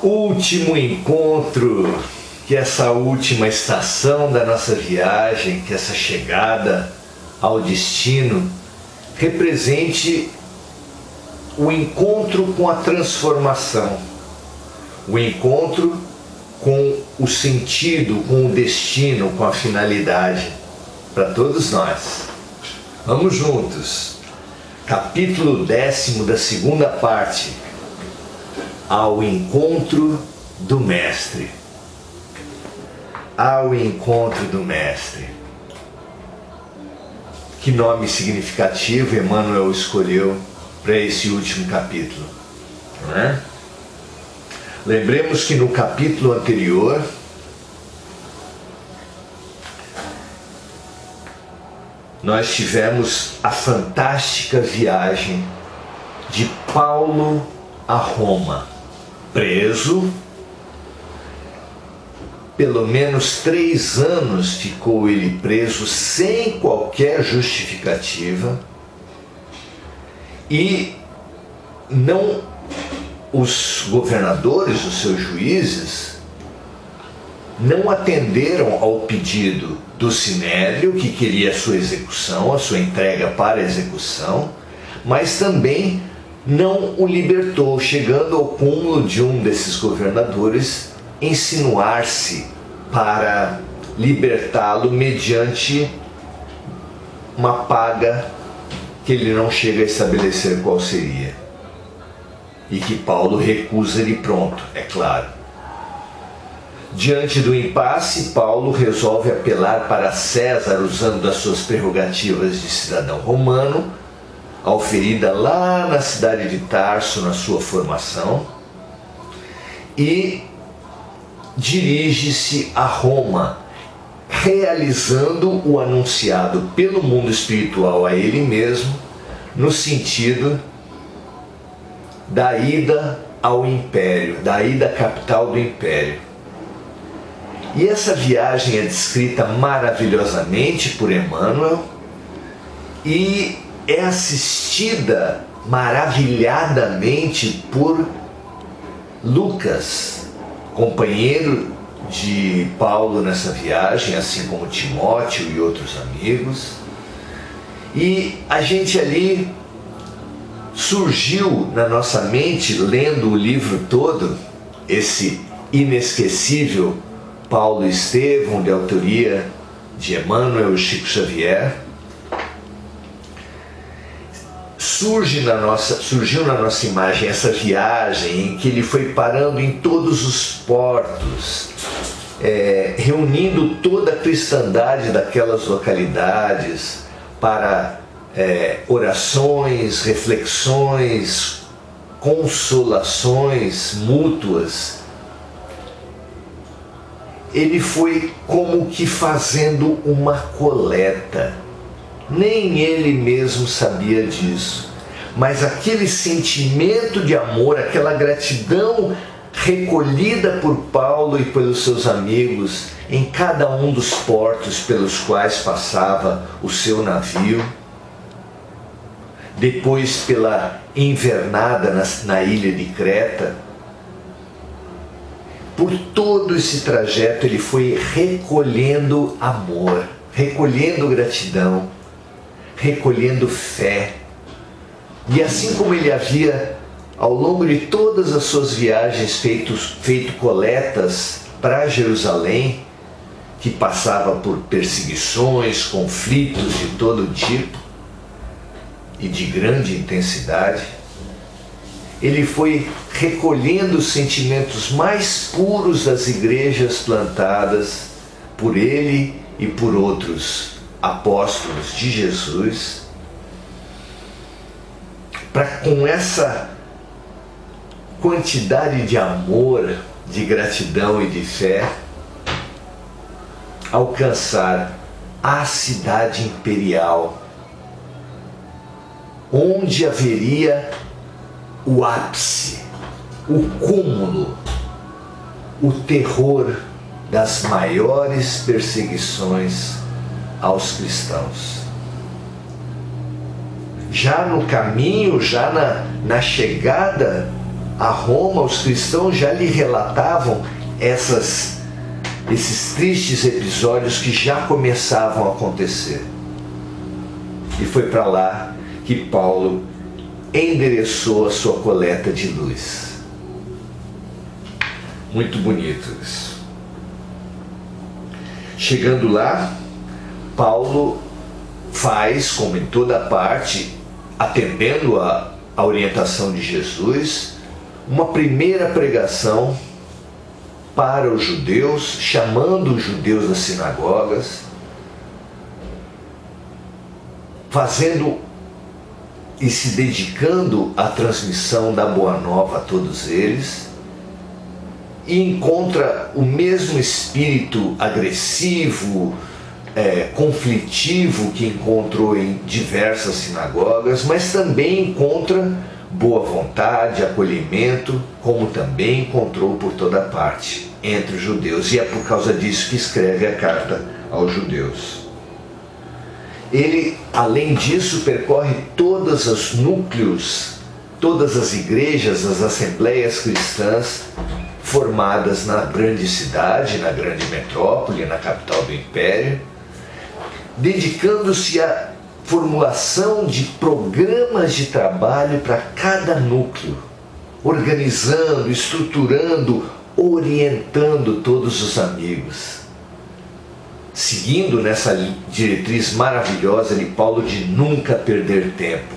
último encontro, que essa última estação da nossa viagem, que essa chegada ao destino, represente o encontro com a transformação, o encontro com o sentido, com o destino, com a finalidade para todos nós. Vamos juntos. Capítulo 10 da segunda parte. Ao encontro do Mestre. Ao encontro do Mestre. Que nome significativo Emmanuel escolheu para esse último capítulo, não é? Lembremos que no capítulo anterior nós tivemos a fantástica viagem de Paulo a Roma, preso. Pelo menos 3 anos ficou ele preso sem qualquer justificativa, e os governadores, os seus juízes, não atenderam ao pedido do Sinédrio, que queria a sua execução, a sua entrega para a execução, mas também não o libertou, chegando ao cúmulo de um desses governadores insinuar-se para libertá-lo mediante uma paga que ele não chega a estabelecer qual seria. E que Paulo recusa de pronto, é claro. Diante do impasse, Paulo resolve apelar para César, usando das suas prerrogativas de cidadão romano, auferida lá na cidade de Tarso, na sua formação, e dirige-se a Roma, realizando o anunciado pelo mundo espiritual a ele mesmo, no sentido da ida ao Império, da ida à capital do Império. E essa viagem é descrita maravilhosamente por Emmanuel e é assistida maravilhadamente por Lucas, companheiro de Paulo nessa viagem, assim como Timóteo e outros amigos. E a gente ali surgiu na nossa mente, lendo o livro todo, esse inesquecível Paulo e Estevão, de autoria de Emmanuel e Chico Xavier, surgiu na nossa imagem essa viagem em que ele foi parando em todos os portos, reunindo toda a cristandade daquelas localidades para orações, reflexões, consolações mútuas. Ele foi como que fazendo uma coleta. Nem ele mesmo sabia disso, mas aquele sentimento de amor, aquela gratidão recolhida por Paulo e pelos seus amigos em cada um dos portos pelos quais passava o seu navio, depois pela invernada na ilha de Creta. Por todo esse trajeto ele foi recolhendo amor, recolhendo gratidão, recolhendo fé. E assim como ele havia, ao longo de todas as suas viagens, feito coletas para Jerusalém, que passava por perseguições, conflitos de todo tipo e de grande intensidade, ele foi recolhendo os sentimentos mais puros das igrejas plantadas por ele e por outros apóstolos de Jesus, para, com essa quantidade de amor, de gratidão e de fé, alcançar a cidade imperial, onde haveria o ápice, o cúmulo, o terror das maiores perseguições aos cristãos. Já no caminho, já na chegada a Roma, os cristãos já lhe relatavam esses tristes episódios que já começavam a acontecer. E foi para lá que Paulo endereçou a sua coleta de luz. Muito bonito isso. Chegando lá, Paulo faz, como em toda parte, atendendo a orientação de Jesus, uma primeira pregação para os judeus, chamando os judeus das sinagogas, fazendo e se dedicando à transmissão da Boa Nova a todos eles, e encontra o mesmo espírito agressivo, conflitivo que encontrou em diversas sinagogas, mas também encontra boa vontade, acolhimento, como também encontrou por toda parte entre os judeus. E é por causa disso que escreve a carta aos judeus. Ele, além disso, percorre todos os núcleos, todas as igrejas, as assembleias cristãs formadas na grande cidade, na grande metrópole, na capital do império, dedicando-se à formulação de programas de trabalho para cada núcleo, organizando, estruturando, orientando todos os amigos, seguindo nessa diretriz maravilhosa de Paulo de nunca perder tempo,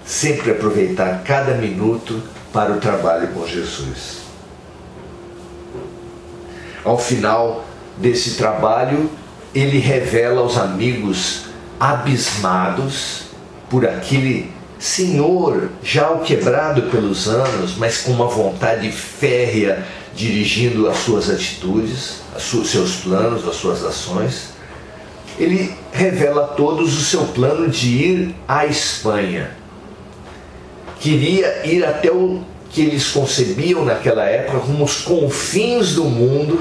sempre aproveitar cada minuto para o trabalho com Jesus. Ao final desse trabalho, ele revela aos amigos abismados por aquele senhor já o quebrado pelos anos, mas com uma vontade férrea dirigindo as suas atitudes, seus planos, as suas ações. Ele revela a todos o seu plano de ir à Espanha. Queria ir até o que eles concebiam naquela época como os confins do mundo,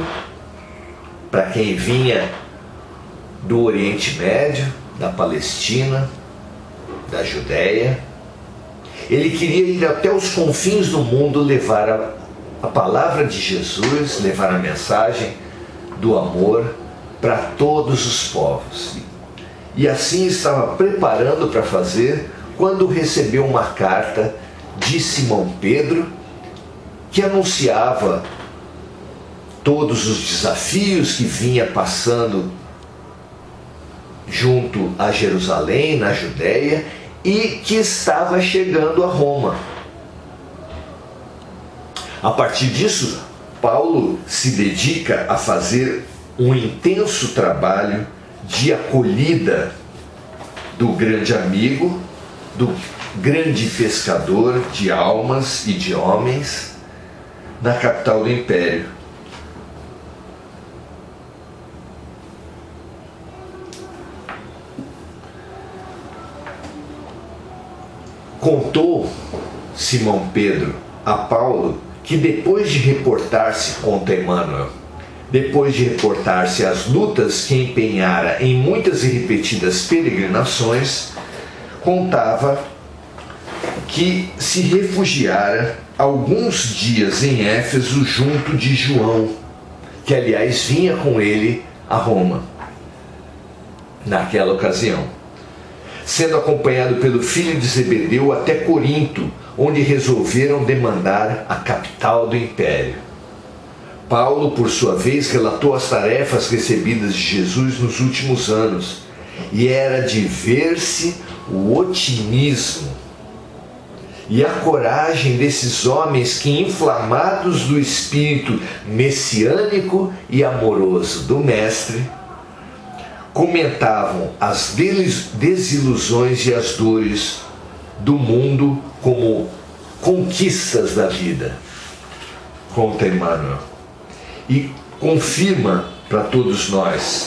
para quem vinha do Oriente Médio, da Palestina, da Judéia. Ele queria ir até os confins do mundo, levar a palavra de Jesus, levar a mensagem do amor para todos os povos. E assim estava preparando para fazer quando recebeu uma carta de Simão Pedro, que anunciava todos os desafios que vinha passando junto a Jerusalém, na Judéia, e que estava chegando a Roma. A partir disso, Paulo se dedica a fazer um intenso trabalho de acolhida do grande amigo, do grande pescador de almas e de homens na capital do império. Contou Simão Pedro a Paulo que depois de reportar-se, conta Emmanuel, depois de reportar-se às lutas que empenhara em muitas e repetidas peregrinações, contava que se refugiara alguns dias em Éfeso junto de João, que aliás vinha com ele a Roma naquela ocasião, sendo acompanhado pelo filho de Zebedeu até Corinto, onde resolveram demandar a capital do império. Paulo, por sua vez, relatou as tarefas recebidas de Jesus nos últimos anos, e era de ver-se o otimismo e a coragem desses homens que, inflamados do espírito messiânico e amoroso do Mestre, comentavam as desilusões e as dores do mundo como conquistas da vida, conta Emmanuel, e confirma para todos nós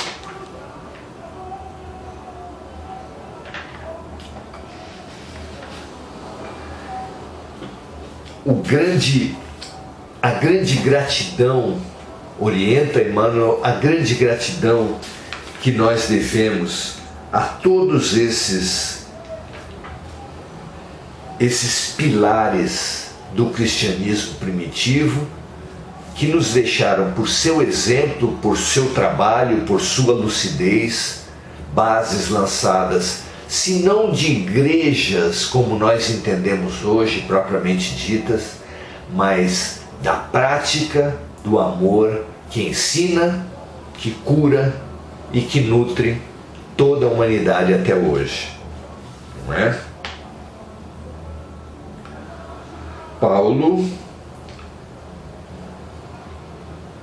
a grande gratidão, orienta Emmanuel, a grande gratidão que nós devemos a todos esses pilares do cristianismo primitivo, que nos deixaram, por seu exemplo, por seu trabalho, por sua lucidez, bases lançadas, se não de igrejas como nós entendemos hoje, propriamente ditas, mas da prática do amor que ensina, que cura e que nutre toda a humanidade até hoje. Não é? Paulo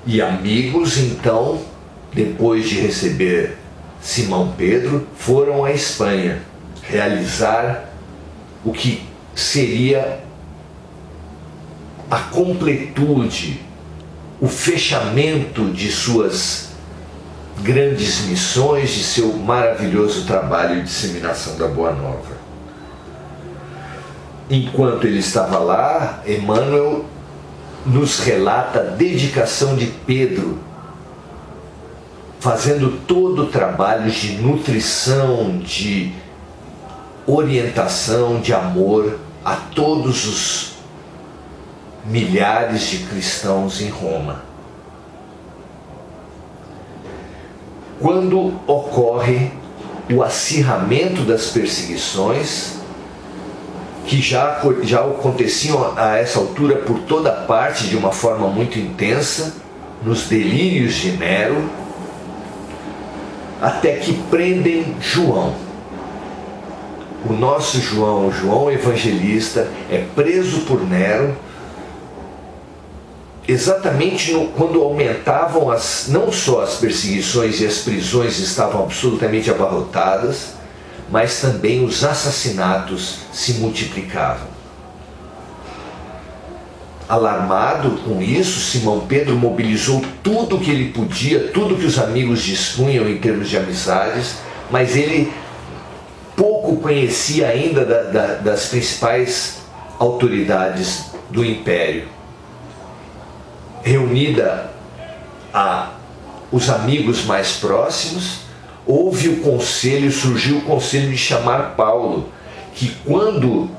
e amigos, então, depois de receber Simão Pedro, foram à Espanha realizar o que seria a completude, o fechamento de suas grandes missões, de seu maravilhoso trabalho de disseminação da Boa Nova. Enquanto ele estava lá, Emmanuel nos relata a dedicação de Pedro, fazendo todo o trabalho de nutrição, de orientação, de amor a todos os milhares de cristãos em Roma. Quando ocorre o acirramento das perseguições, que já aconteciam a essa altura por toda parte de uma forma muito intensa, nos delírios de Nero, até que prendem João. O nosso João, João Evangelista, é preso por Nero, exatamente quando aumentavam não só as perseguições e as prisões estavam absolutamente abarrotadas, mas também os assassinatos se multiplicavam. Alarmado com isso, Simão Pedro mobilizou tudo o que ele podia, tudo que os amigos dispunham em termos de amizades, mas ele pouco conhecia ainda das principais autoridades do império. Reunida os amigos mais próximos, surgiu o conselho de chamar Paulo, que quando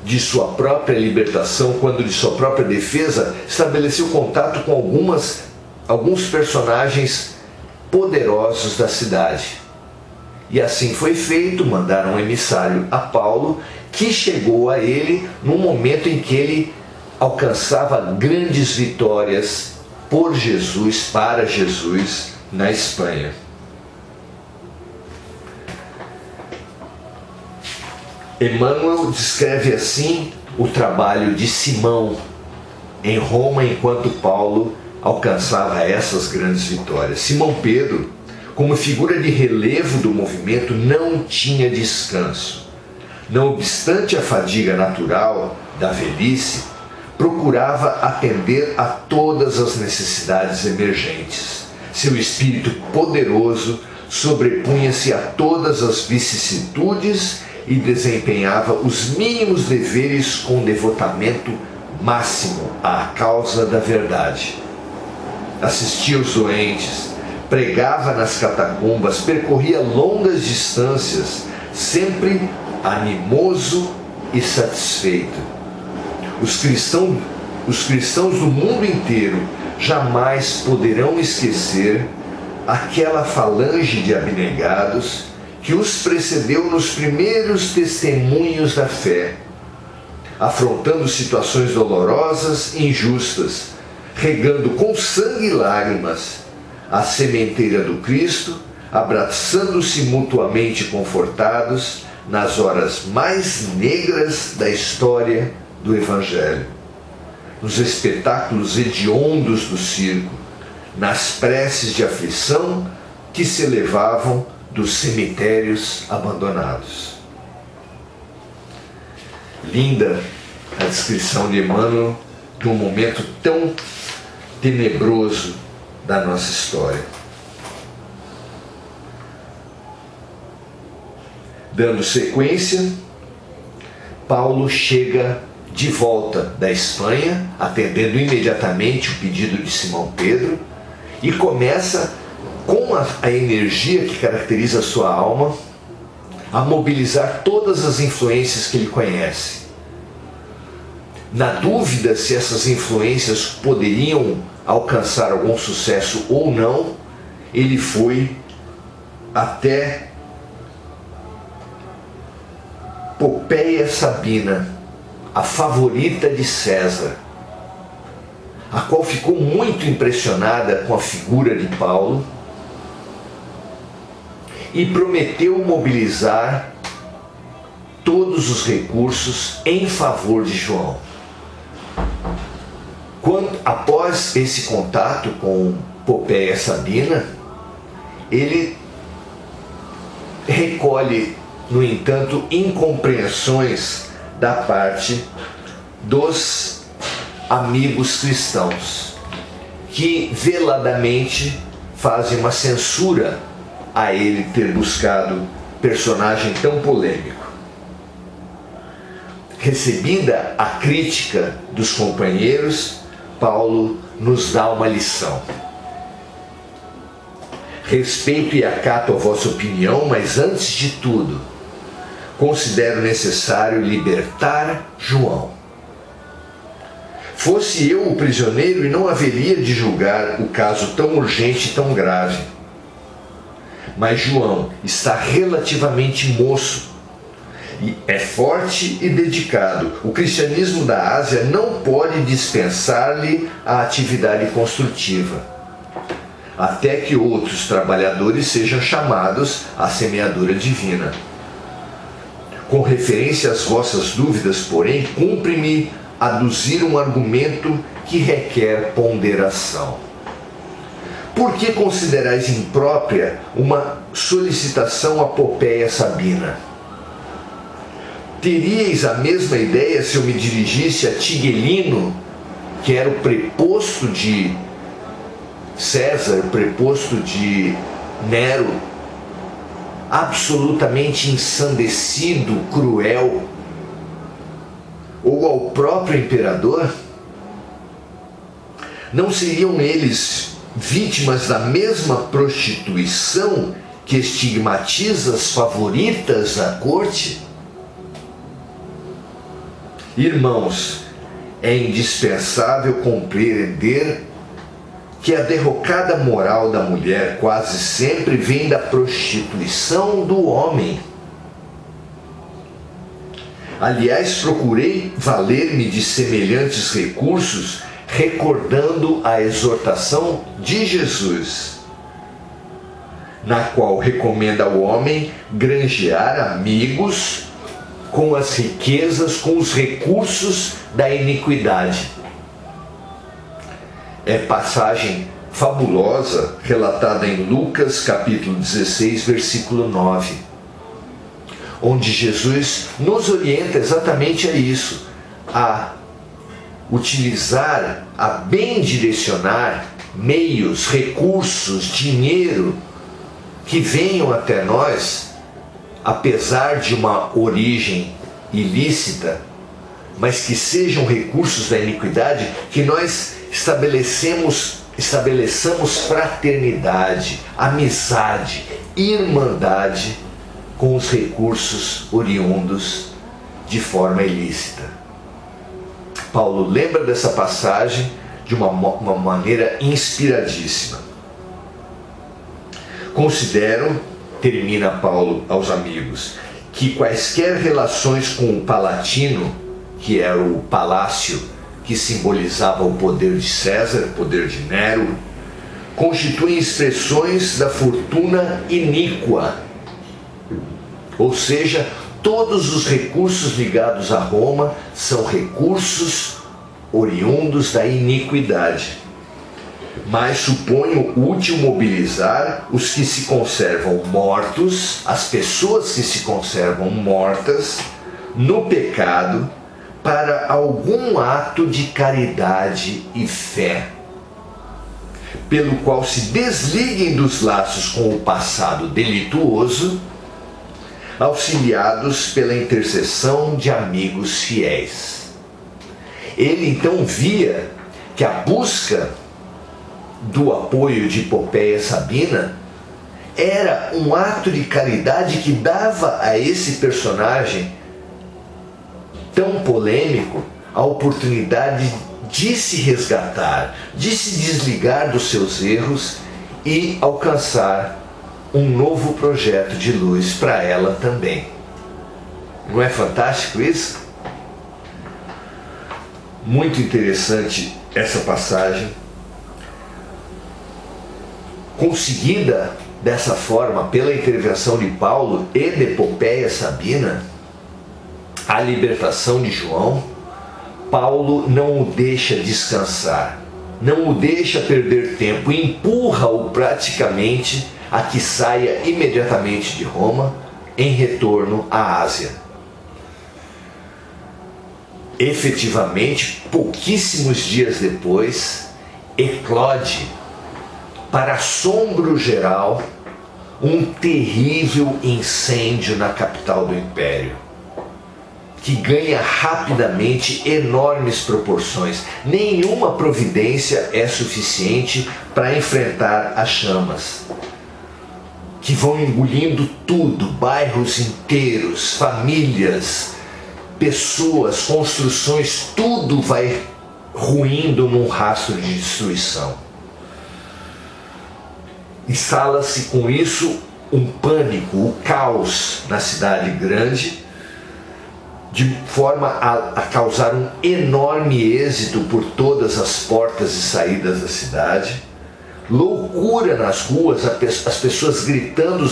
de sua própria libertação, quando de sua própria defesa, estabeleceu contato com alguns personagens poderosos da cidade. E assim foi feito, mandaram um emissário a Paulo, que chegou a ele num momento em que ele alcançava grandes vitórias por Jesus, para Jesus, na Espanha. Emmanuel descreve assim o trabalho de Simão em Roma enquanto Paulo alcançava essas grandes vitórias. Simão Pedro, como figura de relevo do movimento, não tinha descanso. Não obstante a fadiga natural da velhice, procurava atender a todas as necessidades emergentes. Seu espírito poderoso sobrepunha-se a todas as vicissitudes e desempenhava os mínimos deveres com devotamento máximo à causa da verdade. Assistia os doentes, pregava nas catacumbas, percorria longas distâncias, sempre animoso e satisfeito. Os cristãos do mundo inteiro jamais poderão esquecer aquela falange de abnegados que os precedeu nos primeiros testemunhos da fé, afrontando situações dolorosas e injustas, regando com sangue e lágrimas a sementeira do Cristo, abraçando-se mutuamente confortados nas horas mais negras da história do Evangelho, nos espetáculos hediondos do circo, nas preces de aflição que se elevavam dos cemitérios abandonados. Linda a descrição de Emmanuel de um momento tão tenebroso da nossa história. Dando sequência, Paulo chega de volta da Espanha, atendendo imediatamente o pedido de Simão Pedro, e começa, com a energia que caracteriza a sua alma, a mobilizar todas as influências que ele conhece. Na dúvida se essas influências poderiam alcançar algum sucesso ou não, ele foi até Popéia Sabina, a favorita de César, a qual ficou muito impressionada com a figura de Paulo e prometeu mobilizar todos os recursos em favor de João. Após esse contato com Popéia Sabina, ele recolhe, no entanto, incompreensões da parte dos amigos cristãos, que veladamente fazem uma censura a ele ter buscado personagem tão polêmico. Recebida a crítica dos companheiros, Paulo nos dá uma lição. Respeito e acato a vossa opinião, mas antes de tudo, considero necessário libertar João. Fosse eu o prisioneiro e não haveria de julgar o caso tão urgente e tão grave. Mas João está relativamente moço, e é forte e dedicado. O cristianismo da Ásia não pode dispensar-lhe a atividade construtiva, até que outros trabalhadores sejam chamados à semeadura divina. Com referência às vossas dúvidas, porém, cumpre-me aduzir um argumento que requer ponderação. Por que considerais imprópria uma solicitação a Popéia Sabina? Teríeis a mesma ideia se eu me dirigisse a Tigelino, que era o preposto de César, o preposto de Nero, absolutamente ensandecido, cruel, ou ao próprio imperador? Não seriam eles vítimas da mesma prostituição que estigmatiza as favoritas da corte? Irmãos, é indispensável compreender que a derrocada moral da mulher quase sempre vem da prostituição do homem. Aliás, procurei valer-me de semelhantes recursos, recordando a exortação de Jesus, na qual recomenda ao homem granjear amigos com as riquezas, com os recursos da iniquidade. É passagem fabulosa relatada em Lucas capítulo 16, versículo 9, onde Jesus nos orienta exatamente a isso, a utilizar, a bem direcionar meios, recursos, dinheiro que venham até nós, apesar de uma origem ilícita, mas que sejam recursos da iniquidade, que nós estabeleçamos fraternidade, amizade, irmandade com os recursos oriundos de forma ilícita. Paulo lembra dessa passagem de uma maneira inspiradíssima. Considero, termina Paulo aos amigos, que quaisquer relações com o Palatino, que era o palácio que simbolizava o poder de César, o poder de Nero, constituem expressões da fortuna iníqua. Ou seja, todos os recursos ligados a Roma são recursos oriundos da iniquidade. Mas suponho útil mobilizar os que se conservam mortos, as pessoas que se conservam mortas no pecado, para algum ato de caridade e fé, pelo qual se desliguem dos laços com o passado delituoso, auxiliados pela intercessão de amigos fiéis. Ele então via que a busca do apoio de Popéia Sabina era um ato de caridade que dava a esse personagem tão polêmico a oportunidade de se resgatar, de se desligar dos seus erros e alcançar um novo projeto de luz para ela também. Não é fantástico isso? Muito interessante essa passagem. Conseguida dessa forma pela intervenção de Paulo e da epopeia sabina, a libertação de João, Paulo não o deixa descansar, não o deixa perder tempo, empurra-o praticamente a que saia imediatamente de Roma em retorno à Ásia. Efetivamente, pouquíssimos dias depois, eclode, para assombro geral, um terrível incêndio na capital do império, que ganha rapidamente enormes proporções. Nenhuma providência é suficiente para enfrentar as chamas, que vão engolindo tudo, bairros inteiros, famílias, pessoas, construções, tudo vai ruindo num rastro de destruição. Instala-se com isso um pânico, o caos na cidade grande, de forma a causar um enorme êxito por todas as portas e saídas da cidade, loucura nas ruas, as pessoas gritando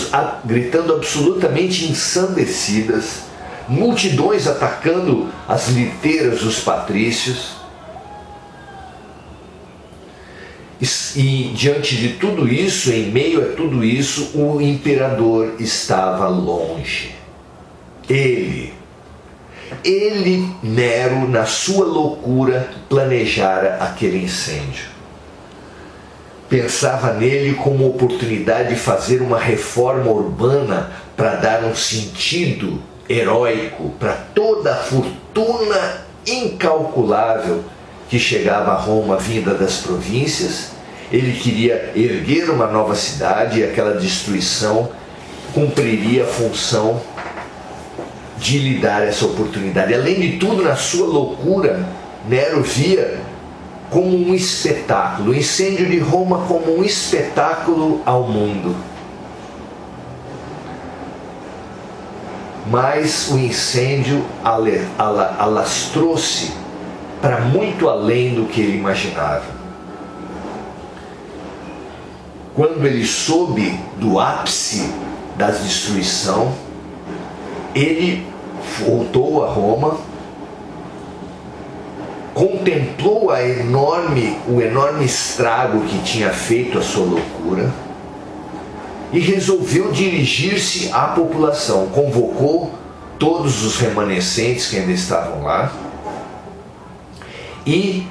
absolutamente ensandecidas, multidões atacando as liteiras dos patrícios. E diante de tudo isso, em meio a tudo isso, o imperador estava longe. Ele, Nero, na sua loucura, planejara aquele incêndio. Pensava nele como oportunidade de fazer uma reforma urbana para dar um sentido heróico para toda a fortuna incalculável que chegava a Roma vinda das províncias. Ele queria erguer uma nova cidade e aquela destruição cumpriria a função de lhe dar essa oportunidade. Além de tudo, na sua loucura, Nero via como um espetáculo, o incêndio de Roma como um espetáculo ao mundo. Mas o incêndio alastrou-se para muito além do que ele imaginava. Quando ele soube do ápice da destruição, ele voltou a Roma, contemplou o enorme estrago que tinha feito a sua loucura e resolveu dirigir-se à população. Convocou todos os remanescentes que ainda estavam lá e,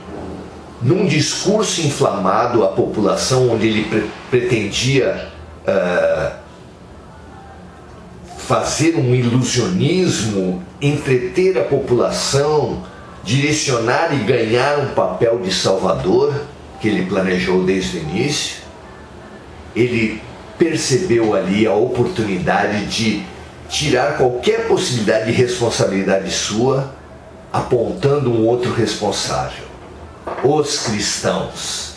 num discurso inflamado à população, onde ele pretendia fazer um ilusionismo, entreter a população, direcionar e ganhar um papel de salvador, que ele planejou desde o início, ele percebeu ali a oportunidade de tirar qualquer possibilidade de responsabilidade sua, apontando um outro responsável: os cristãos.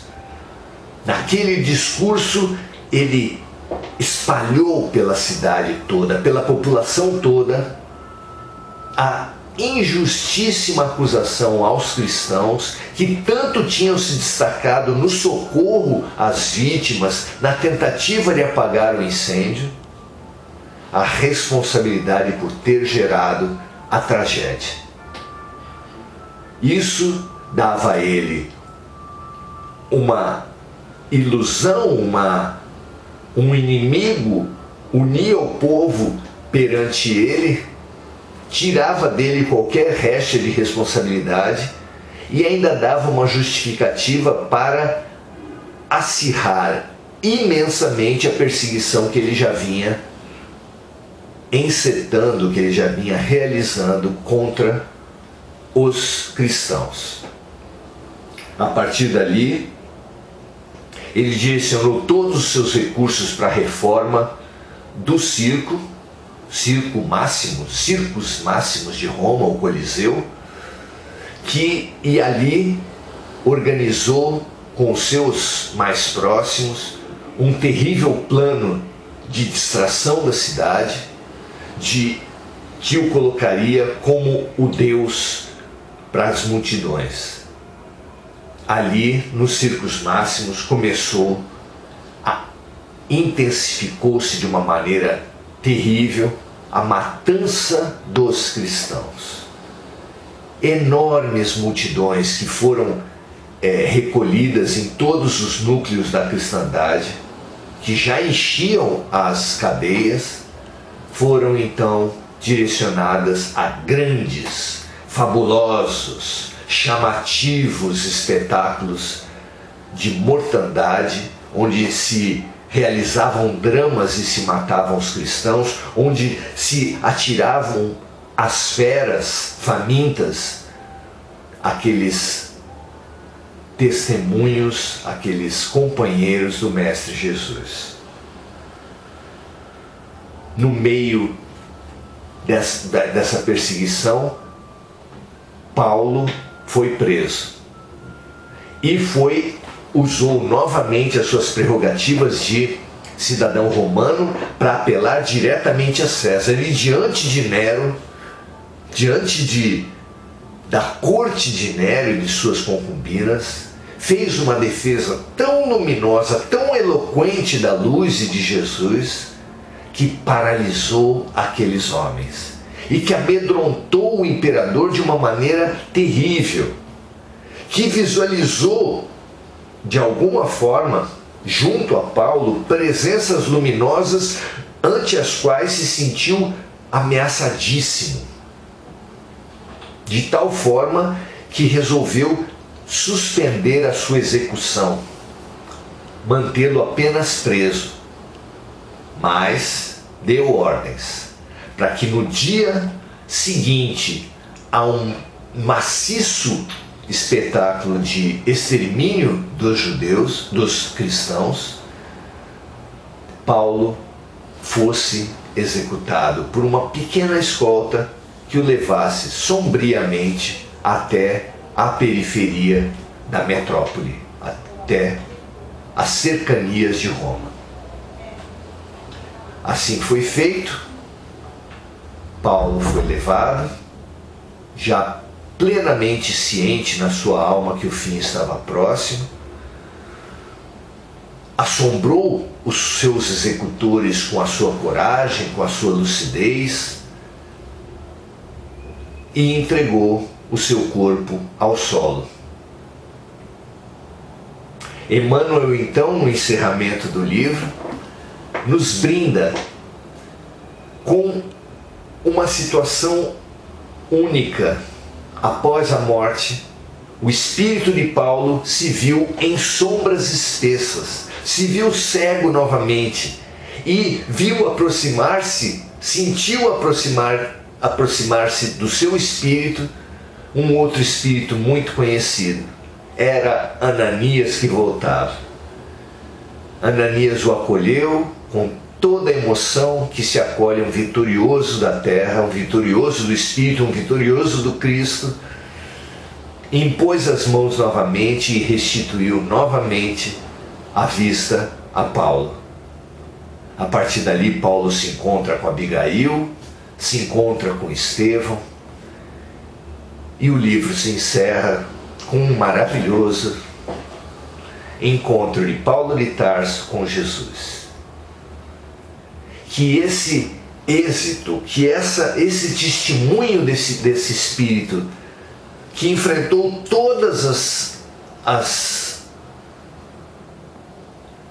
Naquele discurso, ele espalhou pela cidade toda, pela população toda, a injustíssima acusação aos cristãos, que tanto tinham se destacado no socorro às vítimas, na tentativa de apagar o incêndio, a responsabilidade por ter gerado a tragédia. Isso dava a ele uma ilusão, um inimigo, unia o povo perante ele, tirava dele qualquer resto de responsabilidade e ainda dava uma justificativa para acirrar imensamente a perseguição que ele já vinha encetando, que ele já vinha realizando contra os cristãos. A partir dali, ele direcionou todos os seus recursos para a reforma do circos máximos de Roma, o Coliseu, e ali organizou com os seus mais próximos um terrível plano de distração da cidade, que o colocaria como o Deus para as multidões. Ali, nos círculos máximos, intensificou-se de uma maneira terrível a matança dos cristãos. Enormes multidões que foram recolhidas em todos os núcleos da cristandade, que já enchiam as cadeias, foram então direcionadas a grandes, fabulosos, chamativos espetáculos de mortandade, onde se realizavam dramas e se matavam os cristãos, onde se atiravam as feras famintas, aqueles testemunhos, aqueles companheiros do Mestre Jesus. No meio dessa perseguição, Paulo foi preso e usou novamente as suas prerrogativas de cidadão romano para apelar diretamente a César. E diante de Nero, da corte de Nero e de suas concubinas, fez uma defesa tão luminosa, tão eloquente da luz e de Jesus, que paralisou aqueles homens e que amedrontou o imperador de uma maneira terrível, que visualizou de alguma forma, junto a Paulo, presenças luminosas ante as quais se sentiu ameaçadíssimo, de tal forma que resolveu suspender a sua execução, mantê-lo apenas preso, mas deu ordens para que no dia seguinte a um maciço espetáculo de extermínio dos judeus, dos cristãos, Paulo fosse executado por uma pequena escolta que o levasse sombriamente até a periferia da metrópole, até as cercanias de Roma. Assim foi feito. Paulo foi levado, já plenamente ciente na sua alma que o fim estava próximo, assombrou os seus executores com a sua coragem, com a sua lucidez, e entregou o seu corpo ao solo. Emmanuel, então, no encerramento do livro, nos brinda com uma situação única. Após a morte, o espírito de Paulo se viu em sombras espessas, se viu cego novamente e viu aproximar-se, sentiu aproximar-se do seu espírito um outro espírito muito conhecido. Era Ananias que voltava. Ananias o acolheu com toda a emoção que se acolhe um vitorioso da terra, um vitorioso do Espírito, um vitorioso do Cristo. Impôs as mãos novamente e restituiu novamente a vista a Paulo. A partir dali, Paulo se encontra com Abigail, se encontra com Estevão, e o livro se encerra com um maravilhoso encontro de Paulo de Tarso com Jesus. Que esse êxito, que esse testemunho desse espírito que enfrentou todas as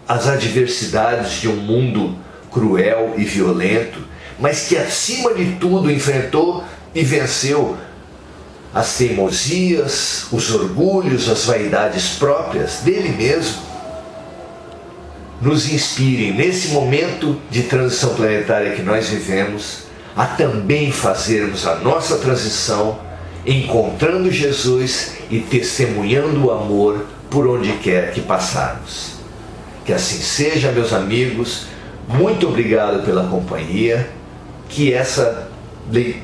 adversidades de um mundo cruel e violento, mas que acima de tudo enfrentou e venceu as teimosias, os orgulhos, as vaidades próprias dele mesmo, nos inspirem nesse momento de transição planetária que nós vivemos a também fazermos a nossa transição, encontrando Jesus e testemunhando o amor por onde quer que passarmos. Que assim seja, meus amigos. Muito obrigado pela companhia. Que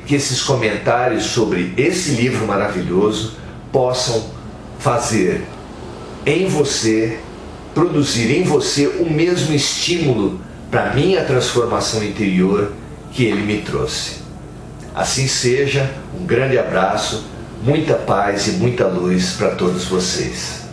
esses comentários sobre esse livro maravilhoso possam fazer em você, produzir em você o mesmo estímulo para a minha transformação interior que ele me trouxe. Assim seja, um grande abraço, muita paz e muita luz para todos vocês.